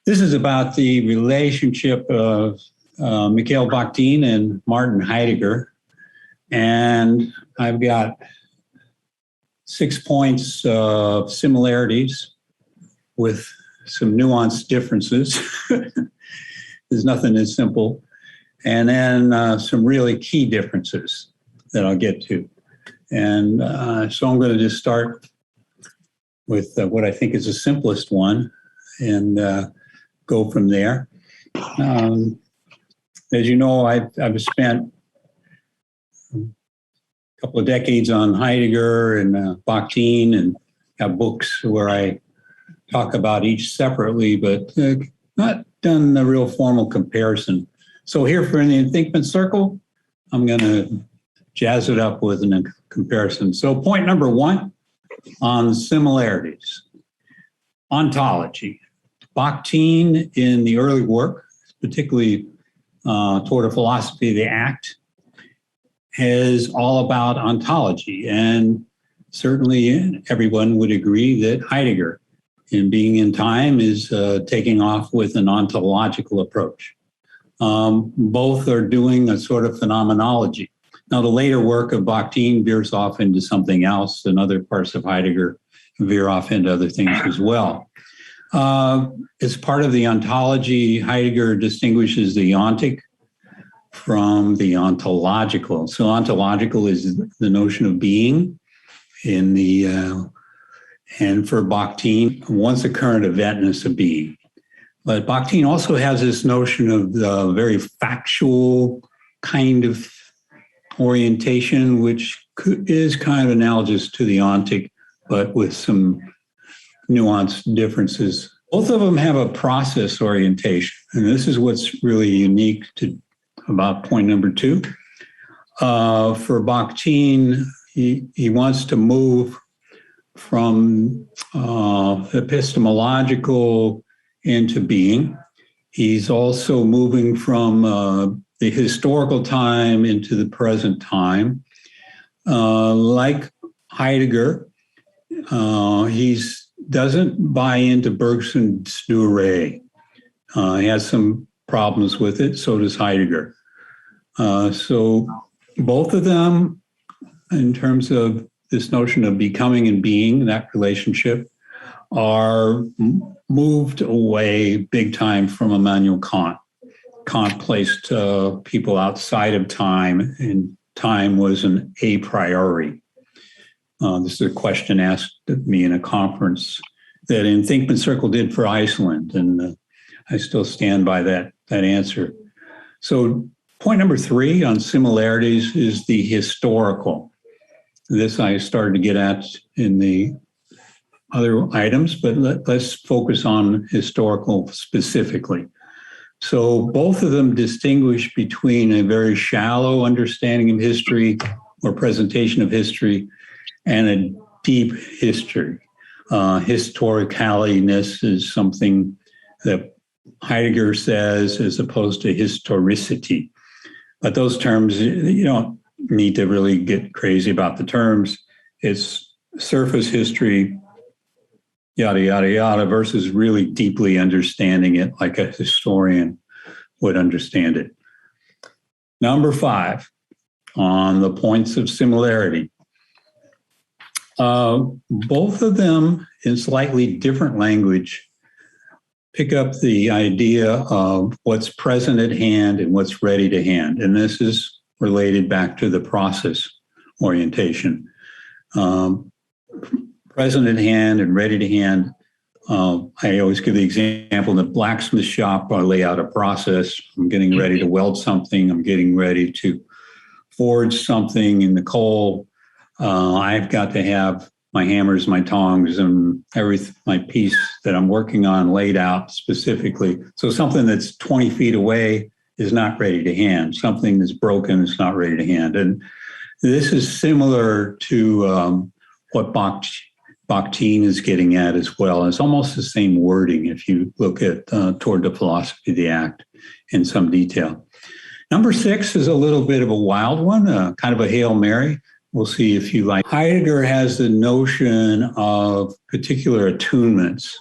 This is about the relationship of Mikhail Bakhtin and Martin Heidegger. And I've got 6 points of similarities with some nuanced differences. There's nothing as simple. And then some really key differences that I'll get to. And so I'm going to just start with what I think is the simplest one and go from there. As you know, I've spent a couple of decades on Heidegger and Bakhtin, and have books where I talk about each separately, but not done a real formal comparison. So here for the Enlightenment Circle, I'm going to jazz it up with a comparison. So point number one on similarities. Ontology. Bakhtin in the early work, particularly toward a philosophy of the act, is all about ontology. And certainly everyone would agree that Heidegger in Being in Time is taking off with an ontological approach. Both are doing a sort of phenomenology. Now, the later work of Bakhtin veers off into something else, and other parts of Heidegger veer off into other things as well. As part of the ontology, Heidegger distinguishes the ontic from the ontological. So ontological is the notion of being in the, and for Bakhtin, once-occurrent eventness of being. But Bakhtin also has this notion of the very factual kind of orientation, which is kind of analogous to the ontic, but with some nuanced differences. Both of them have a process orientation, and this is what's really unique to about point number two. For Bakhtin, he wants to move from epistemological into being. He's also moving from the historical time into the present time. Like Heidegger, he doesn't buy into Bergson's durée. He has some problems with it, so does Heidegger. So both of them, in terms of this notion of becoming and being, that relationship, are moved away big time from Immanuel Kant. Kant placed people outside of time, and time was an a priori. This is a question asked of me in a conference that Enlightenment Circle did for Iceland, and I still stand by that answer. So point number three on similarities is the historical. This I started to get at in the other items, but let's focus on historical specifically. So both of them distinguish between a very shallow understanding of history or presentation of history and a deep history. Historicalness is something that Heidegger says as opposed to historicity. But those terms, you don't need to really get crazy about the terms. It's surface history, yada, yada, yada, versus really deeply understanding it like a historian would understand it. Number five, on the points of similarity. Both of them, in slightly different language, pick up the idea of what's present at hand and what's ready to hand. And this is related back to the process orientation. Present at hand and ready to hand. I always give the example in the blacksmith shop. I lay out a process. I'm getting ready to weld something. I'm getting ready to forge something in the coal. I've got to have my hammers, my tongs, and my piece that I'm working on laid out specifically. So something that's 20 feet away is not ready to hand. Something that's broken is not ready to hand. And this is similar to what Bakhtin is getting at as well. It's almost the same wording if you look at toward the philosophy of the act in some detail. Number six is a little bit of a wild one, kind of a Hail Mary. We'll see if you like. Heidegger has the notion of particular attunements,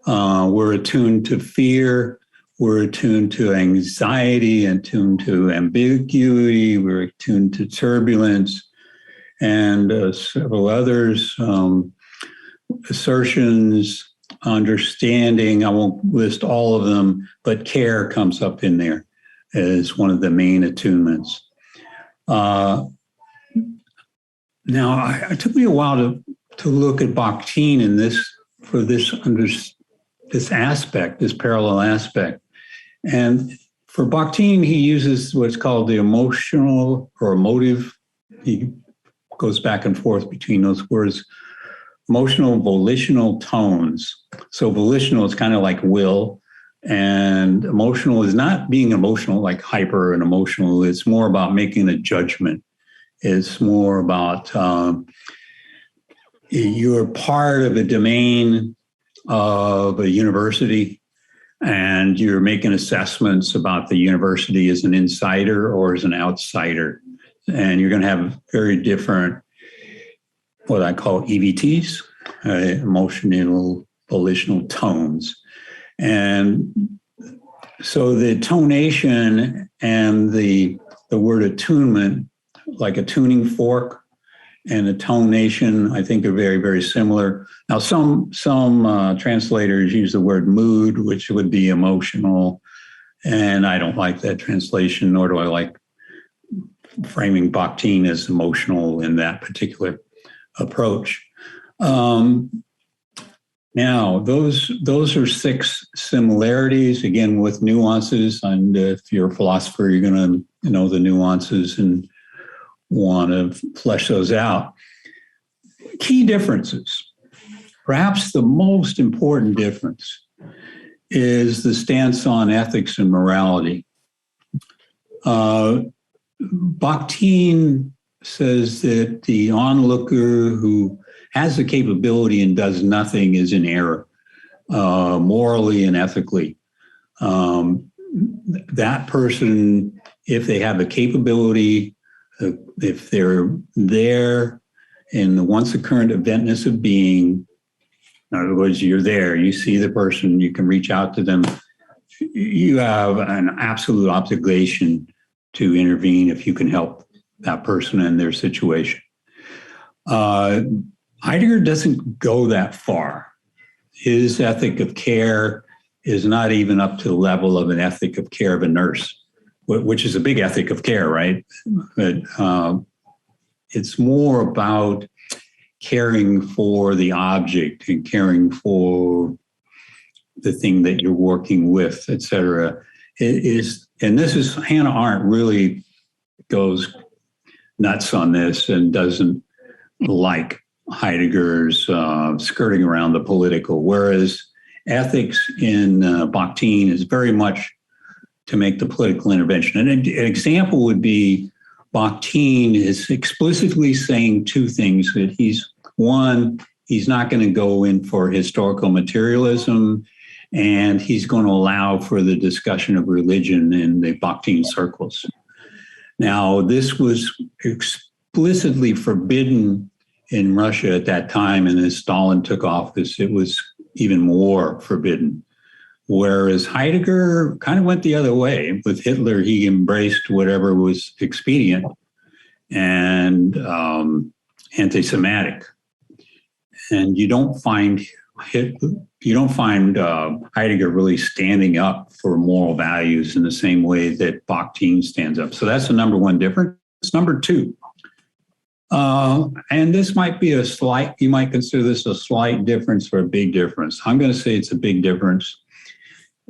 We're attuned to fear. We're attuned to anxiety, attuned to ambiguity. We're attuned to turbulence and several others, assertions, understanding. I won't list all of them, but care comes up in there as one of the main attunements. Now, it took me a while to look at Bakhtin in this aspect, this parallel aspect. And for Bakhtin, he uses what's called the emotional or emotive. He goes back and forth between those words. Emotional, volitional tones. So volitional is kind of like will, and emotional is not being emotional, like hyper and emotional. It's more about making a judgment. It's more about you're part of a domain of a university, and you're making assessments about the university as an insider or as an outsider. And you're going to have very different, what I call EVTs, emotional, volitional tones. And so the tonation and the word attunement, like a tuning fork and a tonation, I think are very, very similar. Now, some translators use the word mood, which would be emotional, and I don't like that translation, nor do I like framing Bakhtin as emotional in that particular approach. Now, those are 6 similarities, again, with nuances. And if you're a philosopher, you're going to know the nuances and want to flesh those out. Key differences. Perhaps the most important difference is the stance on ethics and morality. Bakhtin says that the onlooker who has the capability and does nothing is in error, morally and ethically. That person, if they have the capability, if they're there in the once-occurrent eventness of being, in other words, you're there, you see the person, you can reach out to them, you have an absolute obligation to intervene if you can help that person in their situation. Heidegger doesn't go that far. His ethic of care is not even up to the level of an ethic of care of a nurse, which is a big ethic of care, right? But it's more about caring for the object and caring for the thing that you're working with, et cetera. It is, and this is, Hannah Arendt really goes nuts on this and doesn't like Heidegger's skirting around the political, whereas ethics in Bakhtin is very much to make the political intervention. And an example would be Bakhtin is explicitly saying 2 things, that he's not going to go in for historical materialism, and he's going to allow for the discussion of religion in the Bakhtin circles. Now, this was explicitly forbidden in Russia at that time, and as Stalin took office, it was even more forbidden. Whereas Heidegger kind of went the other way. With Hitler, he embraced whatever was expedient and anti-Semitic. And you don't find Heidegger really standing up for moral values in the same way that Bakhtin stands up. So that's the number 1 difference. Number 2, and this might be you might consider this a slight difference or a big difference. I'm going to say it's a big difference.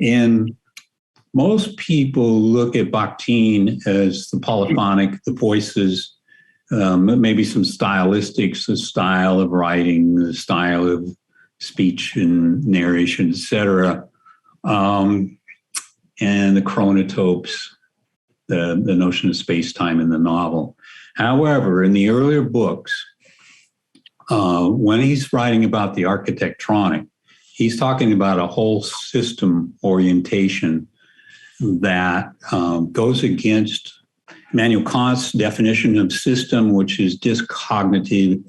And most people look at Bakhtin as the polyphonic, the voices, maybe some stylistics, the style of writing, the style of speech and narration, et cetera, and the chronotopes, the notion of space-time in the novel. However, in the earlier books, when he's writing about the architectonic, he's talking about a whole system orientation that goes against Immanuel Kant's definition of system, which is discognitive.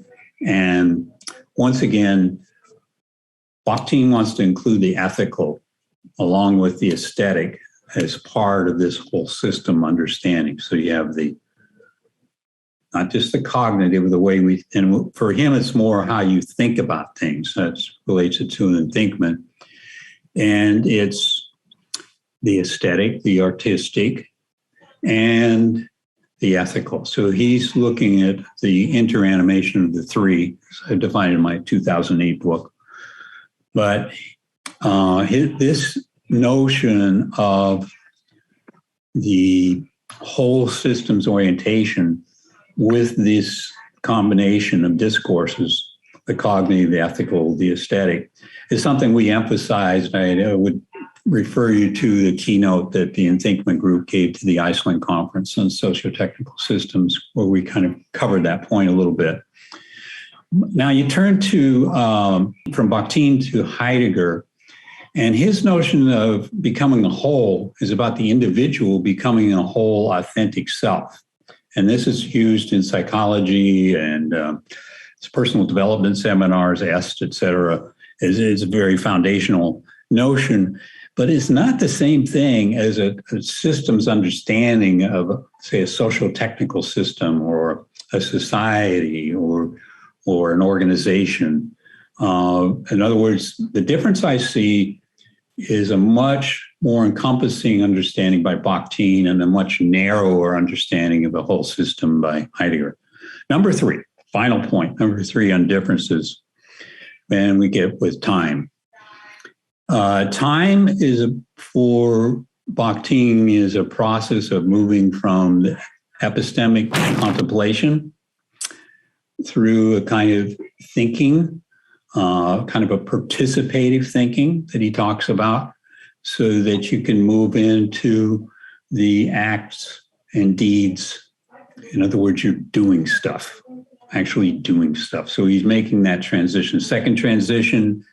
And once again, Bakhtin wants to include the ethical along with the aesthetic as part of this whole system understanding. So you have not just the cognitive, the way and for him, it's more how you think about things. That relates to Thinkman. And it's the aesthetic, the artistic, and the ethical. So he's looking at the interanimation of the three, as I defined in my 2008 book. But this notion of the whole systems orientation with this combination of discourses, the cognitive, the ethical, the aesthetic, is something we emphasize. I would refer you to the keynote that the Thinkman group gave to the Iceland Conference on Socio-Technical Systems, where we kind of covered that point a little bit. Now you turn to, from Bakhtin to Heidegger, and his notion of becoming a whole is about the individual becoming a whole authentic self. And this is used in psychology and personal development seminars, EST, et cetera. It's a very foundational notion, but it's not the same thing as a systems understanding of, say, a social technical system or a society or an organization. In other words, the difference I see is a much more encompassing understanding by Bakhtin and a much narrower understanding of the whole system by Heidegger. Number three, final point, number three on differences, and we get with time. Time is, for Bakhtin, is a process of moving from the epistemic contemplation through a kind of thinking, kind of a participative thinking that he talks about, so that you can move into the acts and deeds. In other words, you're doing stuff, actually doing stuff. So he's making that transition. Second transition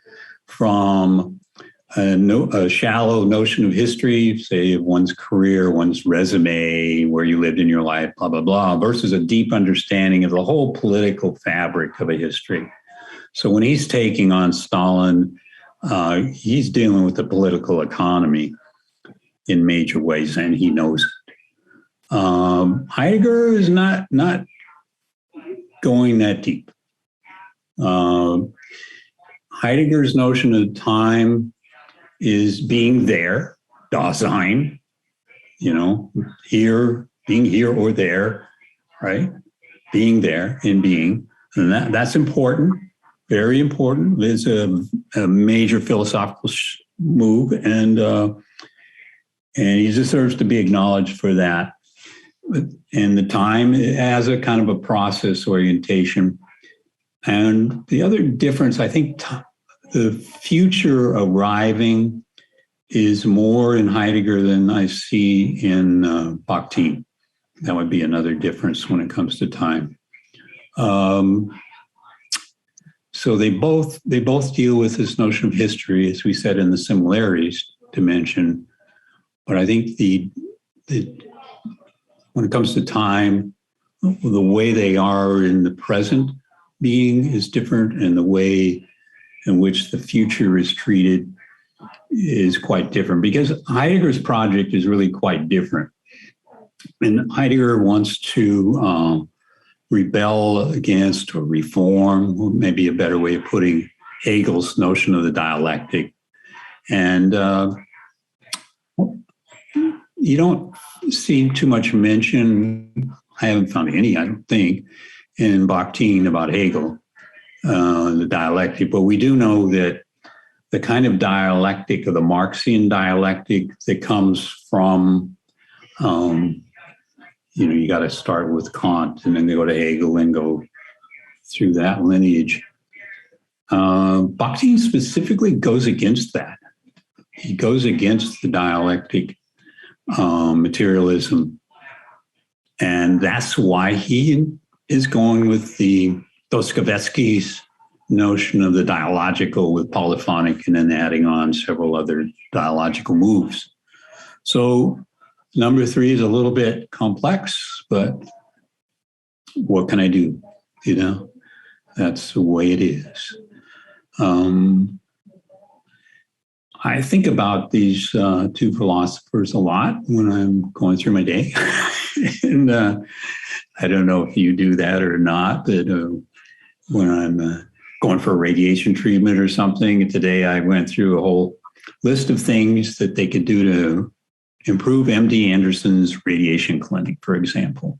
from a shallow notion of history, say one's career, one's resume, where you lived in your life, blah, blah, blah, versus a deep understanding of the whole political fabric of a history. So when he's taking on Stalin, he's dealing with the political economy in major ways, and he knows it. Heidegger is not going that deep. Heidegger's notion of time is being there, Dasein, here, being here or there, right? Being there in being. And that's important, very important. It's a major philosophical move, and he deserves to be acknowledged for that. And the time has a kind of a process orientation. And the other difference, I think, the future arriving is more in Heidegger than I see in Bakhtin. That would be another difference when it comes to time. So they both deal with this notion of history, as we said, in the similarities dimension. But I think when it comes to time, the way they are in the present being is different, and the way in which the future is treated is quite different, because Heidegger's project is really quite different. And Heidegger wants to rebel against or reform, maybe a better way of putting Hegel's notion of the dialectic. And you don't see too much mention, I haven't found any, I don't think, in Bakhtin about Hegel, the dialectic, but we do know that the kind of dialectic, or the Marxian dialectic that comes from, you got to start with Kant and then go to Hegel and go through that lineage. Bakhtin specifically goes against that. He goes against the dialectic materialism. And that's why he is going with the Dostoevsky's notion of the dialogical with polyphonic, and then adding on several other dialogical moves. So number three is a little bit complex, but what can I do? That's the way it is. I think about these two philosophers a lot when I'm going through my day. And I don't know if you do that or not, but when I'm going for a radiation treatment or something, today I went through a whole list of things that they could do to improve MD Anderson's radiation clinic, for example.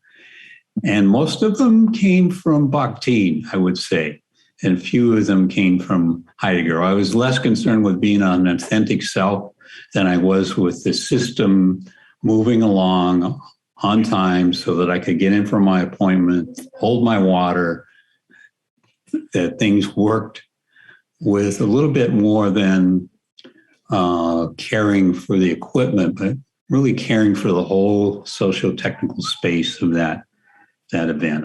And most of them came from Bakhtin, I would say. And a few of them came from Heidegger. I was less concerned with being an authentic self than I was with the system moving along on time so that I could get in for my appointment, hold my water, that things worked with a little bit more than caring for the equipment, but really caring for the whole socio-technical space of that event.